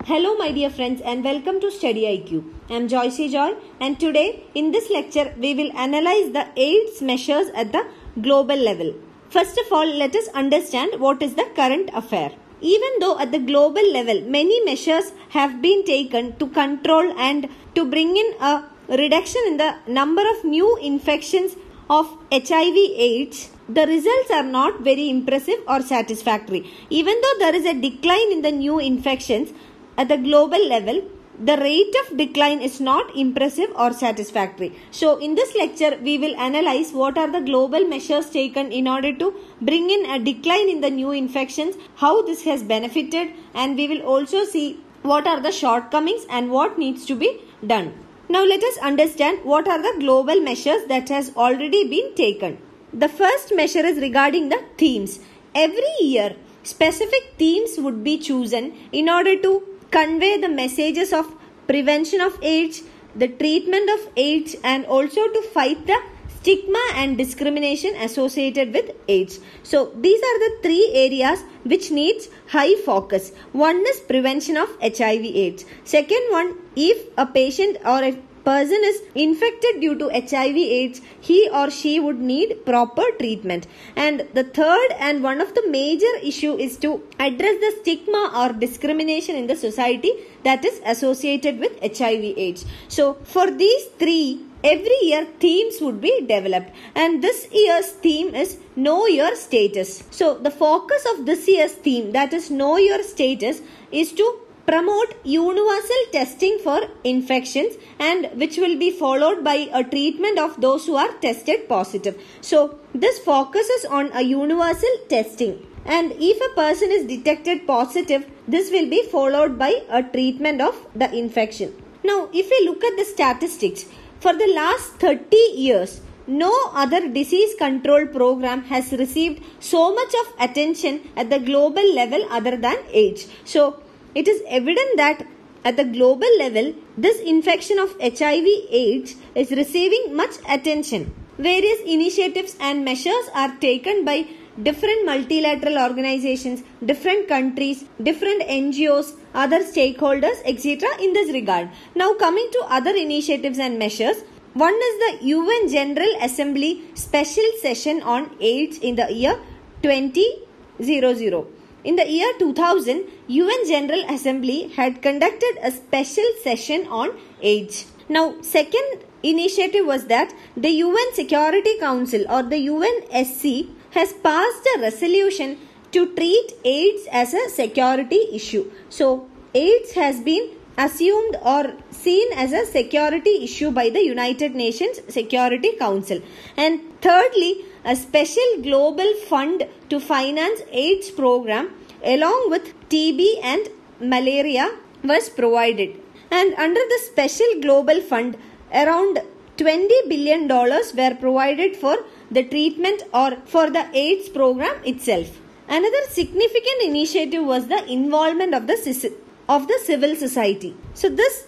Hello my dear friends and welcome to StudyIQ. I am Joyce Joy and today in this lecture we will analyze the AIDS measures at the global level. First of all, let us understand what is the current affair. Even though at the global level many measures have been taken to control and to bring in a reduction in the number of new infections of HIV AIDS, the results are not very impressive or satisfactory. Even though there is a decline in the new infections, at the global level, the rate of decline is not impressive or satisfactory. So, in this lecture, we will analyze what are the global measures taken in order to bring in a decline in the new infections, how this has benefited, and we will also see what are the shortcomings and what needs to be done. Now, let us understand what are the global measures that has already been taken. The first measure is regarding the themes. Every year, specific themes would be chosen in order to convey the messages of prevention of AIDS, the treatment of AIDS, and also to fight the stigma and discrimination associated with AIDS. So, these are the three areas which needs high focus. One is prevention of HIV AIDS. Second one, if a patient or a person is infected due to HIV AIDS, he or she would need proper treatment. And the third and one of the major issue is to address the stigma or discrimination in the society that is associated with HIV AIDS. So for these three, every year themes would be developed, and this year's theme is Know Your Status. So the focus of this year's theme, that is Know Your Status, is to promote universal testing for infections, and which will be followed by a treatment of those who are tested positive. So this focuses on a universal testing, and if a person is detected positive, this will be followed by a treatment of the infection. Now if we look at the statistics, for the last 30 years, no other disease control program has received so much of attention at the global level other than AIDS. So it is evident that at the global level, this infection of HIV AIDS is receiving much attention. Various initiatives and measures are taken by different multilateral organizations, different countries, different NGOs, other stakeholders, etc. in this regard. Now coming to other initiatives and measures, one is the UN General Assembly Special Session on AIDS in the year 2000. In the year 2000, UN General Assembly had conducted a special session on AIDS. Now, second initiative was that the UN Security Council or the UNSC has passed a resolution to treat AIDS as a security issue. So, AIDS has been assumed or seen as a security issue by the United Nations Security Council. And thirdly, a special global fund to finance AIDS program along with TB and malaria was provided. And under the special global fund, around $20 billion were provided for the treatment or for the AIDS program itself. Another significant initiative was the involvement of the civil society. So this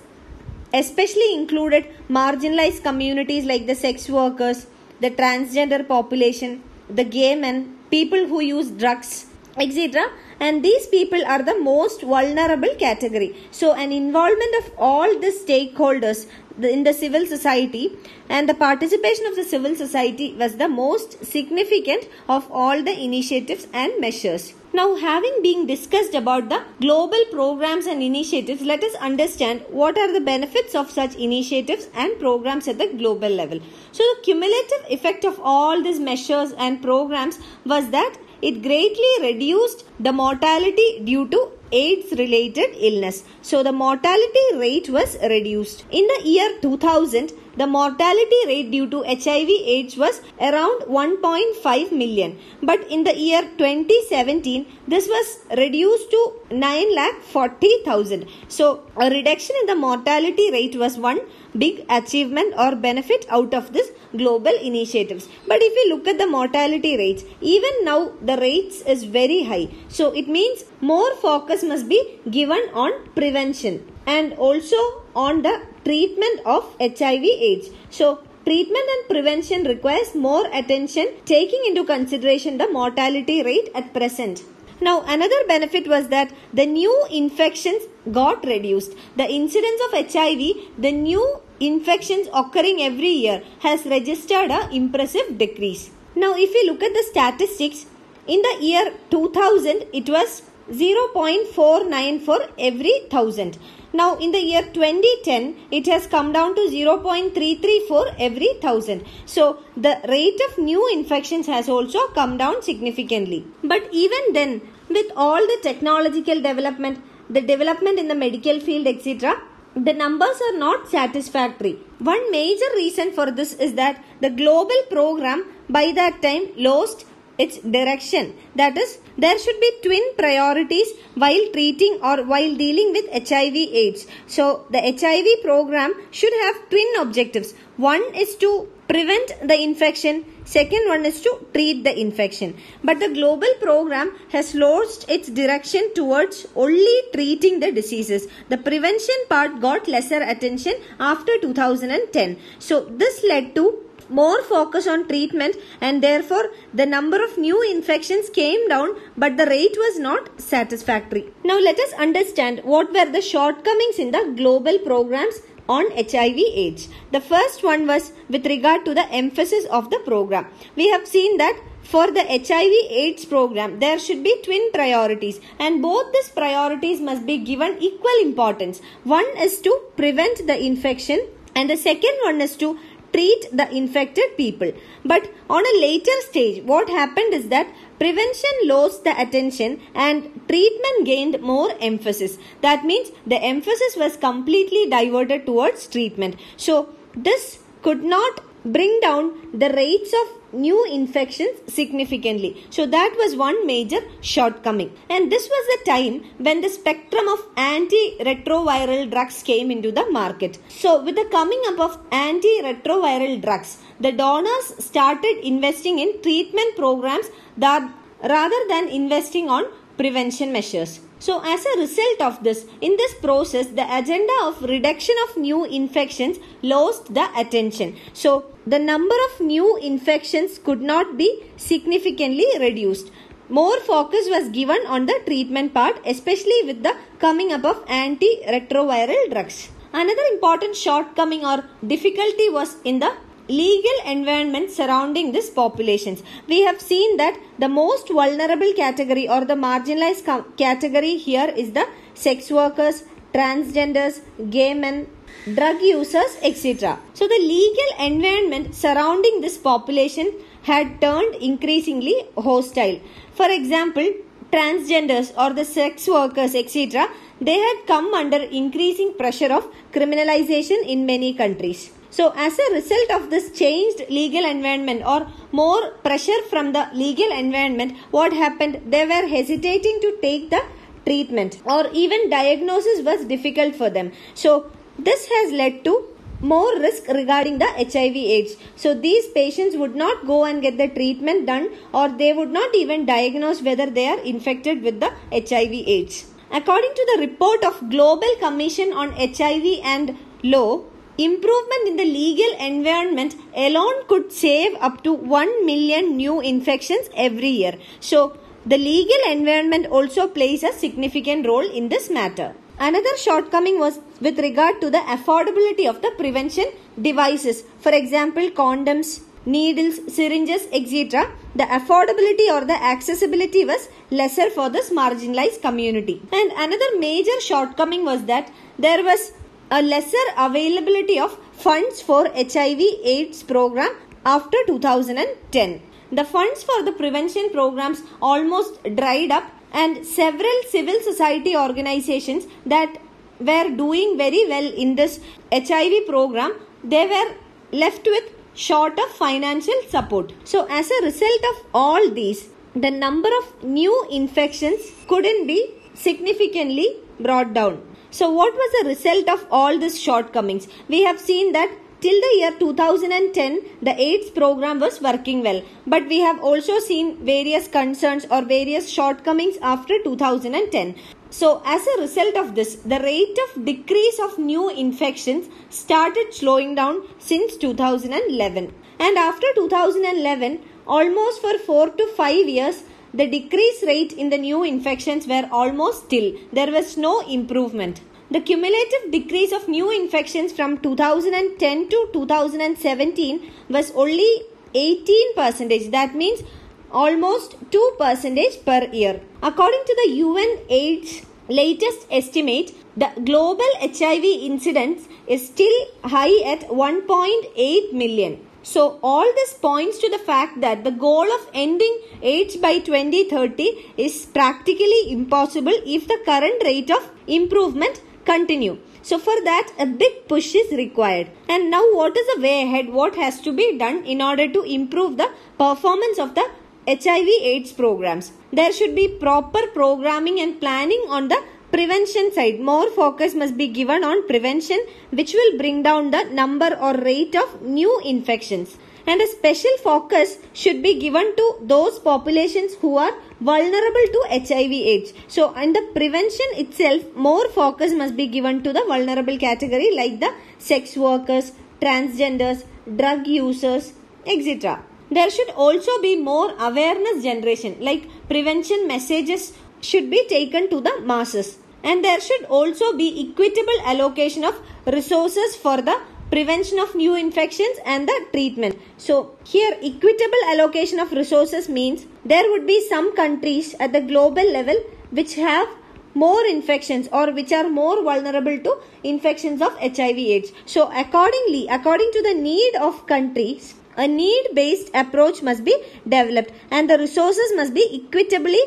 especially included marginalized communities like the sex workers, the transgender population, the gay men, people who use drugs, etc. And these people are the most vulnerable category. So an involvement of all the stakeholders in the civil society and the participation of the civil society was the most significant of all the initiatives and measures. Now, having been discussed about the global programs and initiatives, let us understand what are the benefits of such initiatives and programs at the global level. So the cumulative effect of all these measures and programs was that it greatly reduced the mortality due to AIDS-related illness. So the mortality rate was reduced. In the year 2000, the mortality rate due to HIV AIDS was around 1.5 million. But in the year 2017, this was reduced to 9,40,000. So a reduction in the mortality rate was one big achievement or benefit out of this global initiatives. But if we look at the mortality rates, even now the rates is very high. So it means more focus must be given on prevention and also on the treatment of HIV AIDS. So treatment and prevention requires more attention taking into consideration the mortality rate at present. Now another benefit was that the new infections got reduced. The incidence of HIV, the new infections occurring every year, has registered an impressive decrease. Now if we look at the statistics, in the year 2000 it was 0.49 for every 1000. Now in the year 2010 it has come down to 0.33 for every 1000. So the rate of new infections has also come down significantly. But even then, with all the technological development, the development in the medical field, etc., the numbers are not satisfactory. One major reason for this is that the global program by that time lost its direction. That is, there should be twin priorities while treating or while dealing with HIV AIDS. So the HIV program should have twin objectives. One is to prevent the infection, second one is to treat the infection. But the global program has lost its direction towards only treating the diseases. The prevention part got lesser attention after 2010. So this led to more focus on treatment, and therefore the number of new infections came down, but the rate was not satisfactory. Now let us understand what were the shortcomings in the global programs on HIV AIDS. The first one was with regard to the emphasis of the program. We have seen that for the HIV AIDS program, there should be twin priorities, and both these priorities must be given equal importance. One is to prevent the infection and the second one is to treat the infected people. But on a later stage, what happened is that prevention lost the attention and treatment gained more emphasis. That means the emphasis was completely diverted towards treatment. So this could not bring down the rates of new infections significantly. So that was one major shortcoming. And this was the time when the spectrum of antiretroviral drugs came into the market. So with the coming up of antiretroviral drugs, the donors started investing in treatment programs that rather than investing on prevention measures. So as a result of this, in this process, the agenda of reduction of new infections lost the attention. So the number of new infections could not be significantly reduced. More focus was given on the treatment part, especially with the coming up of antiretroviral drugs. Another important shortcoming or difficulty was in the legal environment surrounding these populations. We have seen that the most vulnerable category or the marginalized category here is the sex workers, transgenders, gay men, drug users, etc. So the legal environment surrounding this population had turned increasingly hostile. For example, transgenders or the sex workers, etc., they had come under increasing pressure of criminalization in many countries. So as a result of this changed legal environment or more pressure from the legal environment, what happened? They were hesitating to take the treatment, or even diagnosis was difficult for them. So this has led to more risk regarding the HIV AIDS. So these patients would not go and get the treatment done, or they would not even diagnose whether they are infected with the HIV AIDS. According to the report of Global Commission on HIV and Law, improvement in the legal environment alone could save up to 1 million new infections every year. So the legal environment also plays a significant role in this matter. Another shortcoming was with regard to the affordability of the prevention devices. For example, condoms, needles, syringes, etc. The affordability or the accessibility was lesser for this marginalized community. And another major shortcoming was that there was a lesser availability of funds for HIV AIDS program after 2010. The funds for the prevention programs almost dried up, and several civil society organizations that were doing very well in this HIV program, they were left with short of financial support. So as a result of all these, the number of new infections couldn't be significantly brought down. So what was the result of all these shortcomings? We have seen that till the year 2010, the AIDS program was working well. But we have also seen various concerns or various shortcomings after 2010. So as a result of this, the rate of decrease of new infections started slowing down since 2011. And after 2011, almost for 4 to 5 years, the decrease rate in the new infections were almost nil. There was no improvement. The cumulative decrease of new infections from 2010 to 2017 was only 18%. That means almost 2% per year. According to the UN AIDS latest estimate, the global HIV incidence is still high at 1.8 million. So all this points to the fact that the goal of ending AIDS by 2030 is practically impossible if the current rate of improvement continue. So for that, a big push is required. And now what is the way ahead? What has to be done in order to improve the performance of the HIV AIDS programs? There should be proper programming and planning on the prevention side. More focus must be given on prevention, which will bring down the number or rate of new infections. And a special focus should be given to those populations who are vulnerable to HIV AIDS. So, in the prevention itself, more focus must be given to the vulnerable category like the sex workers, transgenders, drug users, etc. There should also be more awareness generation, like prevention messages should be taken to the masses. And there should also be equitable allocation of resources for the prevention of new infections and the treatment. So here equitable allocation of resources means there would be some countries at the global level which have more infections or which are more vulnerable to infections of HIV AIDS. So according to the need of countries, a need-based approach must be developed and the resources must be equitably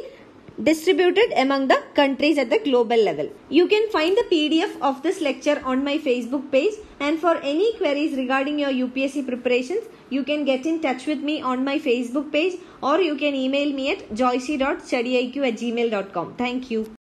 distributed among the countries at the global level. You can find the PDF of this lecture on my Facebook page, and for any queries regarding your UPSC preparations, you can get in touch with me on my Facebook page or you can email me at joyce.studiiq@gmail.com. Thank you.